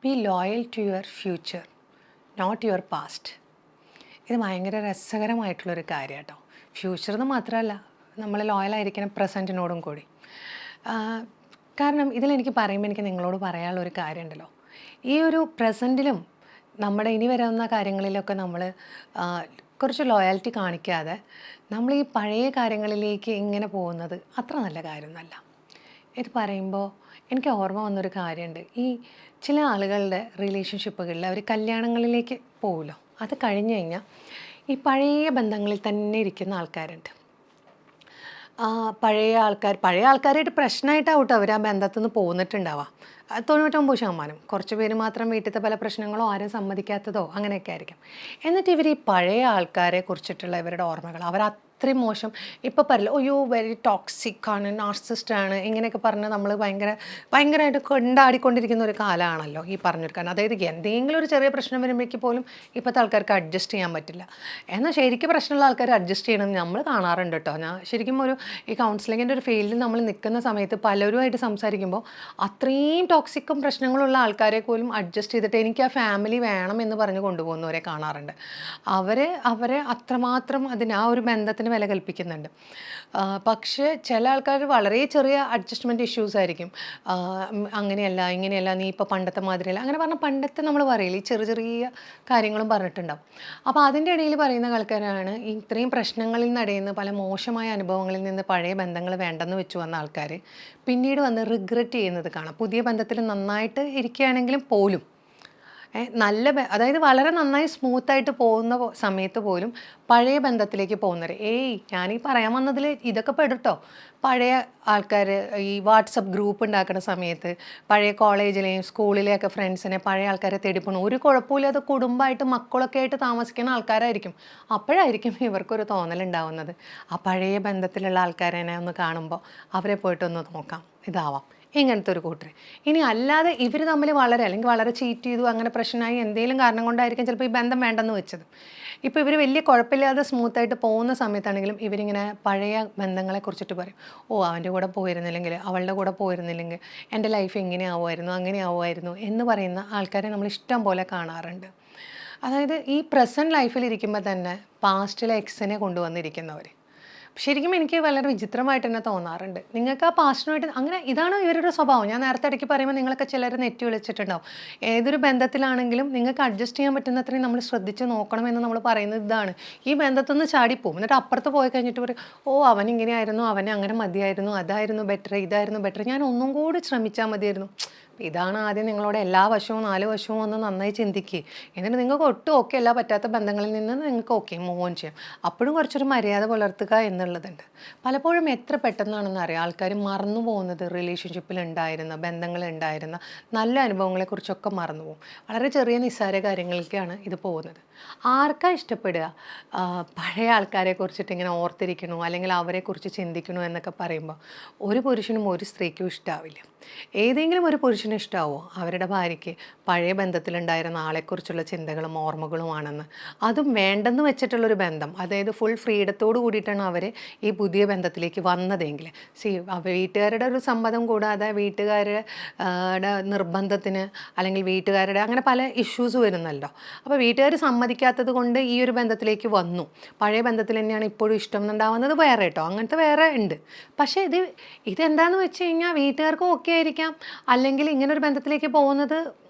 B loyal to your future, not your past. ഇത് ഭയങ്കര രസകരമായിട്ടുള്ളൊരു കാര്യം കേട്ടോ. ഫ്യൂച്ചർ എന്ന് മാത്രമല്ല, നമ്മൾ ലോയലായിരിക്കണം പ്രസൻറ്റിനോടും കൂടി. കാരണം ഇതിലെനിക്ക് പറയുമ്പോൾ എനിക്ക് നിങ്ങളോട് പറയാനുള്ളൊരു കാര്യമുണ്ടല്ലോ, ഈ ഒരു പ്രസൻറ്റിലും നമ്മുടെ ഇനി വരുന്ന കാര്യങ്ങളിലൊക്കെ നമ്മൾ കുറച്ച് ലോയാലിറ്റി കാണിക്കാതെ നമ്മൾ ഈ പഴയ കാര്യങ്ങളിലേക്ക് ഇങ്ങനെ പോകുന്നത് അത്ര നല്ല കാര്യമൊന്നുമല്ല. ഇത് പറയുമ്പോൾ എനിക്ക് ഓർമ്മ വന്നൊരു കാര്യമുണ്ട്. ഈ ചില ആളുകളുടെ റിലേഷൻഷിപ്പുകളിൽ അവർ കല്യാണങ്ങളിലേക്ക് പോകുമല്ലോ, അത് കഴിഞ്ഞ് കഴിഞ്ഞാൽ ഈ പഴയ ബന്ധങ്ങളിൽ തന്നെ ഇരിക്കുന്ന ആൾക്കാരുണ്ട്. പഴയ ആൾക്കാരായിട്ട് പ്രശ്നമായിട്ടാവട്ടെ അവർ ആ ബന്ധത്തിൽ നിന്ന് പോന്നിട്ടുണ്ടാവാം. 99%. കുറച്ച് പേര് മാത്രം വീട്ടിലത്തെ പല പ്രശ്നങ്ങളോ ആരും സമ്മതിക്കാത്തതോ അങ്ങനെയൊക്കെ ആയിരിക്കും. എന്നിട്ട് ഇവർ ഈ പഴയ ആൾക്കാരെ കുറിച്ചിട്ടുള്ള ഇവരുടെ ഓർമ്മകൾ അവർ അത്രയും മോശം, ഇപ്പോൾ പറയില്ല അയ്യോ വെരി ടോക്സിക് ആണ്, നാർസിസ്റ്റ് ആണ്, ഇങ്ങനെയൊക്കെ പറഞ്ഞ് നമ്മൾ ഭയങ്കരമായിട്ട് കൊണ്ടാടിക്കൊണ്ടിരിക്കുന്ന ഒരു കാലമാണല്ലോ ഈ പറഞ്ഞെടുക്കാൻ. അതായത് എന്തെങ്കിലും ഒരു ചെറിയ പ്രശ്നം വരുമ്പോഴേക്ക് പോലും ഇപ്പോഴത്തെ ആൾക്കാർക്ക് അഡ്ജസ്റ്റ് ചെയ്യാൻ പറ്റില്ല. എന്നാൽ ശരിക്കും പ്രശ്നമുള്ള ആൾക്കാർ അഡ്ജസ്റ്റ് ചെയ്യണമെന്ന് നമ്മൾ കാണാറുണ്ട് കേട്ടോ. ഞാൻ ശരിക്കും ഈ കൗൺസിലിങ്ങിൻ്റെ ഒരു ഫീൽഡിൽ നമ്മൾ നിൽക്കുന്ന സമയത്ത് പലരുമായിട്ട് സംസാരിക്കുമ്പോൾ അത്രയും ടോക്സിക്കും പ്രശ്നങ്ങളുള്ള ആൾക്കാരെ പോലും അഡ്ജസ്റ്റ് ചെയ്തിട്ട് എനിക്ക് ആ ഫാമിലി വേണം എന്ന് പറഞ്ഞ് കൊണ്ടുപോകുന്നവരെ കാണാറുണ്ട്. അവരെ അത്രമാത്രം ആ ഒരു ബന്ധത്തിന് വില കൽപ്പിക്കുന്നുണ്ട്. പക്ഷേ ചില ആൾക്കാർ വളരെ ചെറിയ അഡ്ജസ്റ്റ്മെൻറ്റ് ഇഷ്യൂസ് ആയിരിക്കും. അങ്ങനെയല്ല ഇങ്ങനെയല്ല, നീ ഇപ്പോൾ പണ്ടത്തെ മാതിരിയല്ല, അങ്ങനെ പറഞ്ഞാൽ പണ്ടത്തെ നമ്മൾ പറയില്ല, ഈ ചെറിയ ചെറിയ കാര്യങ്ങളും പറഞ്ഞിട്ടുണ്ടാവും. അപ്പോൾ അതിൻ്റെ ഇടയിൽ പറയുന്ന ആൾക്കാരാണ് ഈ ഇത്രയും പ്രശ്നങ്ങളിൽ നിന്നടയുന്ന പല മോശമായ അനുഭവങ്ങളിൽ നിന്ന് പഴയ ബന്ധങ്ങൾ വേണ്ടെന്ന് വെച്ച് വന്ന ആൾക്കാർ പിന്നീട് വന്ന് റിഗ്രറ്റ് ചെയ്യുന്നത് കാണാം. പുതിയ ബന്ധത്തിൽ നന്നായിട്ട് ഇരിക്കുകയാണെങ്കിലും പോലും അതായത് വളരെ നന്നായി സ്മൂത്തായിട്ട് പോകുന്ന സമയത്ത് പോലും പഴയ ബന്ധത്തിലേക്ക് പോകുന്നവർ ഞാനീ പറയാൻ വന്നതിൽ ഇതൊക്കെ പെടുട്ടോ. പഴയ ആൾക്കാർ ഈ വാട്സപ്പ് ഗ്രൂപ്പ് ഉണ്ടാക്കുന്ന സമയത്ത് പഴയ കോളേജിലെയും സ്കൂളിലെയൊക്കെ ഫ്രണ്ട്സിനെ പഴയ ആൾക്കാരെ തേടിപ്പോണം. ഒരു കുഴപ്പമില്ലാതെ കുടുംബമായിട്ട് മക്കളൊക്കെ ആയിട്ട് താമസിക്കുന്ന ആൾക്കാരായിരിക്കും. അപ്പോഴായിരിക്കും ഇവർക്കൊരു തോന്നലുണ്ടാവുന്നത്, ആ പഴയ ബന്ധത്തിലുള്ള ആൾക്കാരെ ഒന്ന് കാണുമ്പോൾ അവരെ പോയിട്ടൊന്ന് നോക്കാം, ഇതാവാം, ഇങ്ങനത്തെ ഒരു കൂട്ടർ. ഇനി അല്ലാതെ ഇവർ തമ്മിൽ അല്ലെങ്കിൽ വളരെ ചീറ്റ് ചെയ്തു, അങ്ങനെ പ്രശ്നമായി, എന്തെങ്കിലും കാരണം കൊണ്ടായിരിക്കും ചിലപ്പോൾ ഈ ബന്ധം വേണ്ടെന്ന് വെച്ചത്. ഇപ്പോൾ ഇവർ വലിയ കുഴപ്പമില്ലാതെ സ്മൂത്തായിട്ട് പോകുന്ന സമയത്താണെങ്കിലും ഇവരിങ്ങനെ പഴയ ബന്ധങ്ങളെ കുറിച്ചിട്ട് പറയും. അവൻ്റെ കൂടെ പോയിരുന്നില്ലെങ്കിൽ, അവളുടെ കൂടെ പോയിരുന്നില്ലെങ്കിൽ എൻ്റെ ലൈഫ് ഇങ്ങനെ ആവുമായിരുന്നു, അങ്ങനെ ആവുമായിരുന്നു എന്ന് പറയുന്ന ആൾക്കാരെ നമ്മൾ ഇഷ്ടം പോലെ കാണാറുണ്ട്. അതായത് ഈ പ്രസൻറ്റ് ലൈഫിൽ ഇരിക്കുമ്പോൾ തന്നെ പാസ്റ്റിലെ എക്സിനെ കൊണ്ടുവന്നിരിക്കുന്നവർ. ശരിക്കും എനിക്ക് വളരെ വിചിത്രമായിട്ട് തന്നെ തോന്നാറുണ്ട്. നിങ്ങൾക്ക് ആ പാസ്റ്റിനുമായിട്ട് അങ്ങനെ ഇതാണ് ഇവരുടെ സ്വഭാവം. ഞാൻ നേരത്തെ ഇടയ്ക്ക് പറയുമ്പോൾ നിങ്ങളൊക്കെ ചിലർ നെറ്റി വിളിച്ചിട്ടുണ്ടാവും. ഏതൊരു ബന്ധത്തിലാണെങ്കിലും നിങ്ങൾക്ക് അഡ്ജസ്റ്റ് ചെയ്യാൻ പറ്റുന്നത്രയും നമ്മൾ ശ്രദ്ധിച്ച് നോക്കണമെന്ന് നമ്മൾ പറയുന്നത് ഇതാണ്. ഈ ബന്ധത്തിൽ നിന്ന് ചാടിപ്പോവും. എന്നിട്ട് അപ്പുറത്ത് പോയി കഴിഞ്ഞിട്ട് പറയും, അവൻ ഇങ്ങനെയായിരുന്നു, അവനെ അങ്ങനെ മതിയായിരുന്നു, അതായിരുന്നു ബെറ്റർ, ഇതായിരുന്നു ബെറ്റർ, ഞാൻ ഒന്നും കൂടി ശ്രമിച്ചാൽ മതിയായിരുന്നു. ഇതാണ് ആദ്യം നിങ്ങളോട് എല്ലാ വശവും 4 വശവും ഒന്ന് നന്നായി ചിന്തിക്കുക. എന്നിട്ട് നിങ്ങൾക്ക് ഒട്ടും ഓക്കെ അല്ല, പറ്റാത്ത ബന്ധങ്ങളിൽ നിന്ന് നിങ്ങൾക്ക് ഓക്കെ മൂവ് ഓൺ ചെയ്യാം. അപ്പോഴും കുറച്ചൊരു മര്യാദ പുലർത്തുക എന്നുള്ളതുണ്ട്. പലപ്പോഴും എത്ര പെട്ടെന്നാണെന്ന് അറിയാം ആൾക്കാർ മറന്നു പോകുന്നത്. റിലേഷൻഷിപ്പിലുണ്ടായിരുന്ന ബന്ധങ്ങളുണ്ടായിരുന്ന നല്ല അനുഭവങ്ങളെക്കുറിച്ചൊക്കെ മറന്നു പോകും. വളരെ ചെറിയ നിസ്സാര കാര്യങ്ങളിലേക്കാണ് ഇത് പോകുന്നത്. ആർക്കാ ഇഷ്ടപ്പെടുക പഴയ ആൾക്കാരെ കുറിച്ചിട്ട് ഇങ്ങനെ ഓർത്തിരിക്കണോ അല്ലെങ്കിൽ അവരെക്കുറിച്ച് ചിന്തിക്കണോ എന്നൊക്കെ പറയുമ്പോൾ ഒരു പുരുഷനും ഒരു സ്ത്രീക്കും ഇഷ്ടാവില്ല. ഏതെങ്കിലും ഒരു പുരുഷന് ഇഷ്ടാവോ അവരുടെ ഭാര്യയ്ക്ക് പഴയ ബന്ധത്തിലുണ്ടായിരുന്ന ആളെക്കുറിച്ചുള്ള ചിന്തകളും ഓർമ്മകളുമാണെന്ന്? അതും വേണ്ടെന്ന് വെച്ചിട്ടുള്ളൊരു ബന്ധം, അതായത് ഫുൾ ഫ്രീഡത്തോട് കൂടിയിട്ടാണ് അവർ ഈ പുതിയ ബന്ധത്തിലേക്ക് വന്നതെങ്കിൽ വീട്ടുകാരുടെ ഒരു സമ്മതം കൂടാതെ വീട്ടുകാരുടെ നിർബന്ധത്തിന് അല്ലെങ്കിൽ വീട്ടുകാരുടെ അങ്ങനെ പല ഇഷ്യൂസ് വരുന്നല്ലോ. അപ്പോൾ വീട്ടുകാർ സമ്മതിക്കാത്തത് കൊണ്ട് ഈ ഒരു ബന്ധത്തിലേക്ക് വന്നു. പഴയ ബന്ധത്തിൽ തന്നെയാണ് ഇപ്പോഴും ഇഷ്ടം എന്നുണ്ടാവുന്നത് വേറെ കേട്ടോ, അങ്ങനത്തെ വേറെ ഉണ്ട്. പക്ഷേ ഇതെന്താണെന്ന് വെച്ച് കഴിഞ്ഞാൽ വീട്ടുകാർക്കും ഓക്കെ ആയിരിക്കാം, അല്ലെങ്കിൽ ഇങ്ങനൊരു ബന്ധത്തിലേക്ക് പോകുന്നത്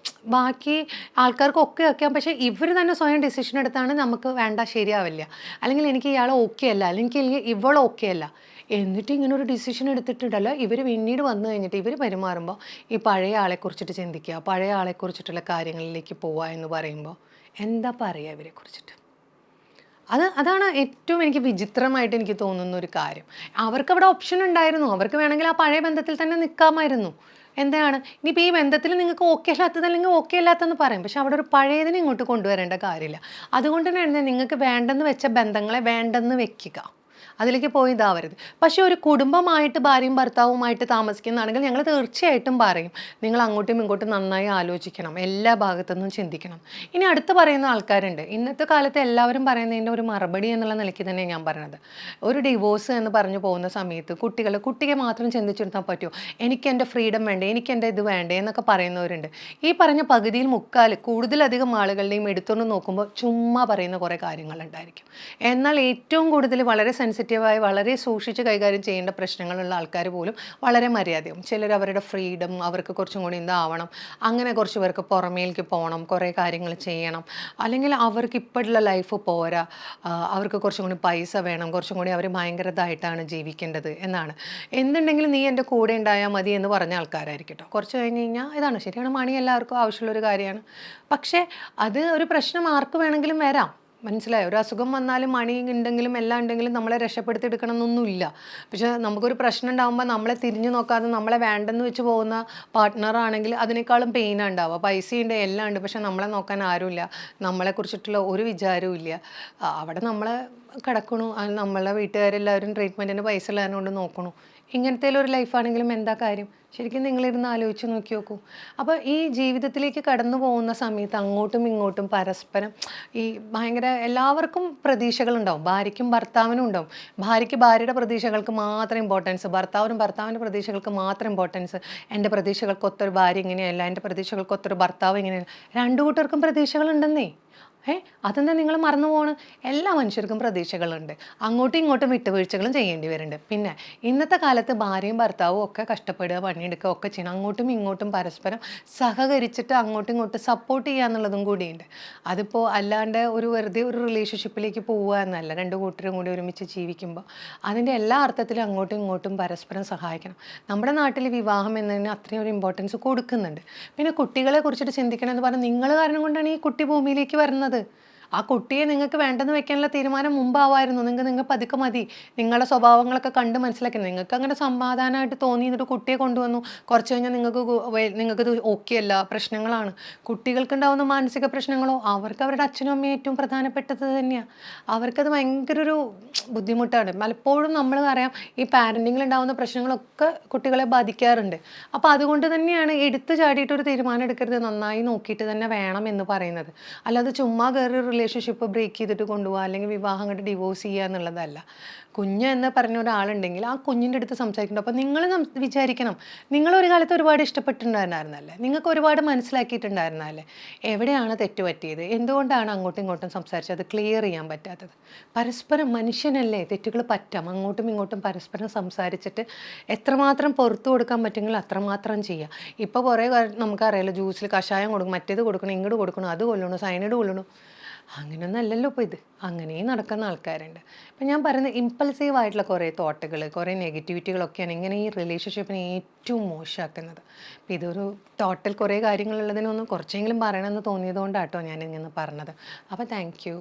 ബാക്കി ആൾക്കാർക്കൊക്കെ വയ്ക്കാം. പക്ഷേ ഇവർ തന്നെ സ്വയം ഡിസിഷൻ എടുത്താണ് നമുക്ക് വേണ്ട, ശരിയാവില്ല, അല്ലെങ്കിൽ എനിക്ക് ഇയാൾ ഓക്കെ അല്ല, അല്ലെങ്കിൽ ഇവൾ ഓക്കെ അല്ല, എന്നിട്ട് ഇങ്ങനൊരു ഡിസിഷൻ എടുത്തിട്ടുണ്ടല്ലോ ഇവർ പിന്നീട് വന്നു കഴിഞ്ഞിട്ട് ഇവർ പെരുമാറുമ്പോൾ ഈ പഴയ ആളെക്കുറിച്ചിട്ട് ചിന്തിക്കുക, പഴയ ആളെക്കുറിച്ചിട്ടുള്ള കാര്യങ്ങളിലേക്ക് പോവുക എന്ന് പറയുമ്പോൾ എന്താ പറയുക ഇവരെക്കുറിച്ചിട്ട്? അതാണ് ഏറ്റവും എനിക്ക് വിചിത്രമായിട്ട് എനിക്ക് തോന്നുന്ന ഒരു കാര്യം. അവർക്കവിടെ ഓപ്ഷൻ ഉണ്ടായിരുന്നു, അവർക്ക് വേണമെങ്കിൽ ആ പഴയ ബന്ധത്തിൽ തന്നെ നിൽക്കാമായിരുന്നു. എന്താണ് ഇനിയിപ്പോൾ ഈ ബന്ധത്തിൽ നിങ്ങൾക്ക് ഓക്കെ അല്ലാത്തത് അല്ലെങ്കിൽ ഓക്കെ അല്ലാത്തതെന്ന് പറയും, പക്ഷെ അവിടെ ഒരു പഴയതിനെ ഇങ്ങോട്ട് കൊണ്ടുവരേണ്ട കാര്യമില്ല. അതുകൊണ്ട് തന്നെ നിങ്ങൾക്ക് വേണ്ടെന്ന് വെച്ച ബന്ധങ്ങളെ വേണ്ടെന്ന് വെക്കുക. അതിലേക്ക് പോയി ഇതാവരുത്. പക്ഷേ ഒരു കുടുംബമായിട്ട് ഭാര്യയും ഭർത്താവുമായിട്ട് താമസിക്കുന്നതാണെങ്കിൽ ഞങ്ങൾ തീർച്ചയായിട്ടും പറയും, നിങ്ങൾ അങ്ങോട്ടും ഇങ്ങോട്ടും നന്നായി ആലോചിക്കണം, എല്ലാ ഭാഗത്തുനിന്നും ചിന്തിക്കണം. ഇനി അടുത്ത് പറയുന്ന ആൾക്കാരുണ്ട്. ഇന്നത്തെ കാലത്ത് എല്ലാവരും പറയുന്നതിൻ്റെ ഒരു മറുപടി എന്നുള്ള നിലയ്ക്ക് തന്നെ ഞാൻ പറയണത്. ഒരു ഡിവോഴ്സ് എന്ന് പറഞ്ഞു പോകുന്ന സമയത്ത് കുട്ടിയെ മാത്രം ചിന്തിച്ചിരുത്താൻ പറ്റുമോ? എനിക്ക് എൻ്റെ ഫ്രീഡം വേണ്ടേ, എനിക്ക് എൻ്റെ ഇത് വേണ്ടേ എന്നൊക്കെ പറയുന്നവരുണ്ട്. ഈ പറഞ്ഞ പകുതിയിൽ മുക്കാൽ കൂടുതലധികം ആളുകളുടെയും എടുത്തുകൊണ്ട് നോക്കുമ്പോൾ ചുമ്മാ പറയുന്ന കുറേ കാര്യങ്ങളുണ്ടായിരിക്കും. എന്നാൽ ഏറ്റവും കൂടുതൽ വളരെ സെൻസിറ്റീവായി വളരെ സൂക്ഷിച്ച് കൈകാര്യം ചെയ്യേണ്ട പ്രശ്നങ്ങളുള്ള ആൾക്കാർ പോലും വളരെ മര്യാദയാവും. ചിലർ അവരുടെ ഫ്രീഡം അവർക്ക് കുറച്ചും കൂടി ഇതാവണം, അങ്ങനെ കുറച്ച് പേർക്ക് പുറമേലേക്ക് പോകണം, കുറേ കാര്യങ്ങൾ ചെയ്യണം, അല്ലെങ്കിൽ അവർക്ക് ഇപ്പോഴുള്ള ലൈഫ് പോരാ, അവർക്ക് കുറച്ചും കൂടി പൈസ വേണം, കുറച്ചും കൂടി അവർ ഭയങ്കര ഇതായിട്ടാണ് ജീവിക്കേണ്ടത് എന്നാണ്. എന്തുണ്ടെങ്കിലും നീ എൻ്റെ കൂടെ ഉണ്ടായാൽ മതി എന്ന് പറഞ്ഞ ആൾക്കാരായിരിക്കും കേട്ടോ. കുറച്ച് കഴിഞ്ഞ് കഴിഞ്ഞാൽ ഇതാണ് ശരിയാണ്, മണി എല്ലാവർക്കും ആവശ്യമുള്ളൊരു കാര്യമാണ്. പക്ഷേ അത് ഒരു പ്രശ്നം ആർക്ക് വേണമെങ്കിലും വരാം. മനസ്സിലായോ? ഒരു അസുഖം വന്നാലും മണി ഉണ്ടെങ്കിലും എല്ലാം ഉണ്ടെങ്കിലും നമ്മളെ രക്ഷപ്പെടുത്തി എടുക്കണം എന്നൊന്നുമില്ല. പക്ഷേ നമുക്കൊരു പ്രശ്നം ഉണ്ടാകുമ്പോൾ നമ്മളെ തിരിഞ്ഞു നോക്കാതെ നമ്മളെ വേണ്ടെന്ന് വെച്ച് പോകുന്ന പാർട്ട്ണറാണെങ്കിൽ അതിനേക്കാളും പെയിനാണ് ഉണ്ടാവുക. പൈസയുണ്ട് എല്ലാം ഉണ്ട്, പക്ഷെ നമ്മളെ നോക്കാൻ ആരുമില്ല, നമ്മളെക്കുറിച്ചിട്ടുള്ള ഒരു വിചാരവും ഇല്ല. അവിടെ നമ്മൾ കിടക്കണു, നമ്മളെ വീട്ടുകാരെല്ലാവരും ട്രീറ്റ്മെൻറ്റിന് പൈസ ഉള്ളതിനെ കൊണ്ട് നോക്കണു. ഇങ്ങനത്തെ ഒരു ലൈഫാണെങ്കിലും എന്താ കാര്യം? ശരിക്കും നിങ്ങളിരുന്ന് ആലോചിച്ച് നോക്കി നോക്കൂ. അപ്പോൾ ഈ ജീവിതത്തിലേക്ക് കടന്നു പോകുന്ന സമയത്ത് അങ്ങോട്ടും ഇങ്ങോട്ടും പരസ്പരം ഈ ഭയങ്കര എല്ലാവർക്കും പ്രതീക്ഷകളുണ്ടാവും. ഭാര്യയ്ക്കും ഭർത്താവിനും ഉണ്ടാവും. ഭാര്യയ്ക്ക് ഭാര്യയുടെ പ്രതീക്ഷകൾക്ക് മാത്രം ഇമ്പോർട്ടൻസ്, ഭർത്താവിൻ്റെ പ്രതീക്ഷകൾക്ക് മാത്രം ഇമ്പോർട്ടൻസ്. എൻ്റെ പ്രതീക്ഷകൾക്കൊത്തൊരു ഭാര്യ ഇങ്ങനെയല്ല, എൻ്റെ പ്രതീക്ഷകൾക്കൊത്തൊരു ഭർത്താവ് ഇങ്ങനെയല്ല. രണ്ടു കൂട്ടർക്കും പ്രതീക്ഷകളുണ്ടെന്നേ. അതെന്താ നിങ്ങൾ മറന്നു പോണ്? എല്ലാ മനുഷ്യർക്കും പ്രതീക്ഷകളുണ്ട്. അങ്ങോട്ടും ഇങ്ങോട്ടും വിട്ടുവീഴ്ചകളും ചെയ്യേണ്ടി വരുന്നുണ്ട്. പിന്നെ ഇന്നത്തെ കാലത്ത് ഭാര്യയും ഭർത്താവും ഒക്കെ കഷ്ടപ്പെടുക, പണിയെടുക്കുക ഒക്കെ ചെയ്യണം. അങ്ങോട്ടും ഇങ്ങോട്ടും പരസ്പരം സഹകരിച്ചിട്ട് അങ്ങോട്ടും ഇങ്ങോട്ടും സപ്പോർട്ട് ചെയ്യുക എന്നുള്ളതും കൂടിയുണ്ട്. അതിപ്പോൾ അല്ലാണ്ട് വെറുതെ ഒരു റിലേഷൻഷിപ്പിലേക്ക് പോവുക എന്നല്ല. രണ്ട് കൂട്ടരും കൂടി ഒരുമിച്ച് ജീവിക്കുമ്പോൾ അതിൻ്റെ എല്ലാ അർത്ഥത്തിലും അങ്ങോട്ടും ഇങ്ങോട്ടും പരസ്പരം സഹായിക്കണം. നമ്മുടെ നാട്ടിൽ വിവാഹം എന്നതിന് അത്രയും ഒരു ഇമ്പോർട്ടൻസ് കൊടുക്കുന്നുണ്ട്. പിന്നെ കുട്ടികളെ കുറിച്ചിട്ട് ചിന്തിക്കണം എന്ന് പറഞ്ഞാൽ നിങ്ങൾ കാരണം കൊണ്ടാണ് ഈ കുട്ടി ഭൂമിയിലേക്ക് വരുന്നത്. ആ കുട്ടിയെ നിങ്ങൾക്ക് വേണ്ടെന്ന് വെക്കാനുള്ള തീരുമാനം മുമ്പാവായിരുന്നു. നിങ്ങൾ പതുക്കെ മതി, നിങ്ങളുടെ സ്വഭാവങ്ങളൊക്കെ കണ്ട് മനസ്സിലാക്കി. നിങ്ങൾക്ക് അങ്ങനെ സമാധാനമായിട്ട് തോന്നി എന്നിട്ട് കുട്ടിയെ കൊണ്ടുവന്നു. കുറച്ച് കഴിഞ്ഞാൽ നിങ്ങൾക്കത് ഓക്കെ അല്ല, പ്രശ്നങ്ങളാണ്. കുട്ടികൾക്കുണ്ടാവുന്ന മാനസിക പ്രശ്നങ്ങളോ അവർക്ക് അവരുടെ അച്ഛനും അമ്മയും ഏറ്റവും പ്രധാനപ്പെട്ടത് തന്നെയാണ്. അവർക്കത് ഭയങ്കര ഒരു ബുദ്ധിമുട്ടാണ്. പലപ്പോഴും നമ്മൾ അറിയാം ഈ പാരൻറ്റിങ്ങിൽ ഉണ്ടാകുന്ന പ്രശ്നങ്ങളൊക്കെ കുട്ടികളെ ബാധിക്കാറുണ്ട്. അപ്പോൾ അതുകൊണ്ട് തന്നെയാണ് എടുത്തു ചാടിയിട്ടൊരു തീരുമാനം എടുക്കരുത്, നന്നായി നോക്കിയിട്ട് തന്നെ വേണം എന്ന് പറയുന്നത്. അല്ലാതെ ചുമ്മാ കയറി റിലേഷൻഷിപ്പ് ബ്രേക്ക് ചെയ്തിട്ട് കൊണ്ടുപോകുക, അല്ലെങ്കിൽ വിവാഹം കണ്ട് ഡിവോഴ്സ് ചെയ്യുക എന്നുള്ളതല്ല. കുഞ്ഞ് എന്ന് പറഞ്ഞ ഒരാളുണ്ടെങ്കിൽ ആ കുഞ്ഞിൻ്റെ അടുത്ത് സംസാരിക്കണം. അപ്പോൾ നിങ്ങൾ വിചാരിക്കണം, നിങ്ങളൊരു കാലത്ത് ഒരുപാട് ഇഷ്ടപ്പെട്ടിട്ടുണ്ടായിരുന്നല്ലേ, നിങ്ങൾക്ക് ഒരുപാട് മനസ്സിലാക്കിയിട്ടുണ്ടായിരുന്നല്ലേ, എവിടെയാണ് തെറ്റ് പറ്റിയത്, എന്തുകൊണ്ടാണ് അങ്ങോട്ടും ഇങ്ങോട്ടും സംസാരിച്ചത്, അത് ക്ലിയർ ചെയ്യാൻ പറ്റാത്തത്. പരസ്പരം മനുഷ്യനല്ലേ, തെറ്റുകൾ പറ്റാം. അങ്ങോട്ടും ഇങ്ങോട്ടും പരസ്പരം സംസാരിച്ചിട്ട് എത്രമാത്രം പുറത്തു കൊടുക്കാൻ പറ്റുമെങ്കിൽ അത്രമാത്രം ചെയ്യുക. ഇപ്പോൾ കുറേ നമുക്കറിയാലോ, ജ്യൂസിൽ കഷായം കൊടുക്കും, മറ്റേത് കൊടുക്കണം, ഇങ്ങോട്ട് കൊടുക്കണം, അത് കൊല്ലണു, സൈനൈഡ് കൊല്ലണു. അങ്ങനെയൊന്നും അല്ലല്ലോ ഇപ്പോൾ ഇത്. അങ്ങനെയും നടക്കുന്ന ആൾക്കാരുണ്ട്. അപ്പം ഞാൻ പറയുന്നത് ഇമ്പൾസീവായിട്ടുള്ള കുറേ തോട്ടുകൾ, കുറേ നെഗറ്റിവിറ്റികളൊക്കെയാണ് ഇങ്ങനെ ഈ റിലേഷൻഷിപ്പിനെ ഏറ്റവും മോശമാക്കുന്നത്. അപ്പം ഇതൊരു ടോട്ടൽ കുറേ കാര്യങ്ങളുള്ളതിനൊന്നും കുറച്ചെങ്കിലും പറയണമെന്ന് തോന്നിയതുകൊണ്ടാട്ടോ ഞാനിങ്ങനെ പറഞ്ഞത്. അപ്പോൾ താങ്ക് യു.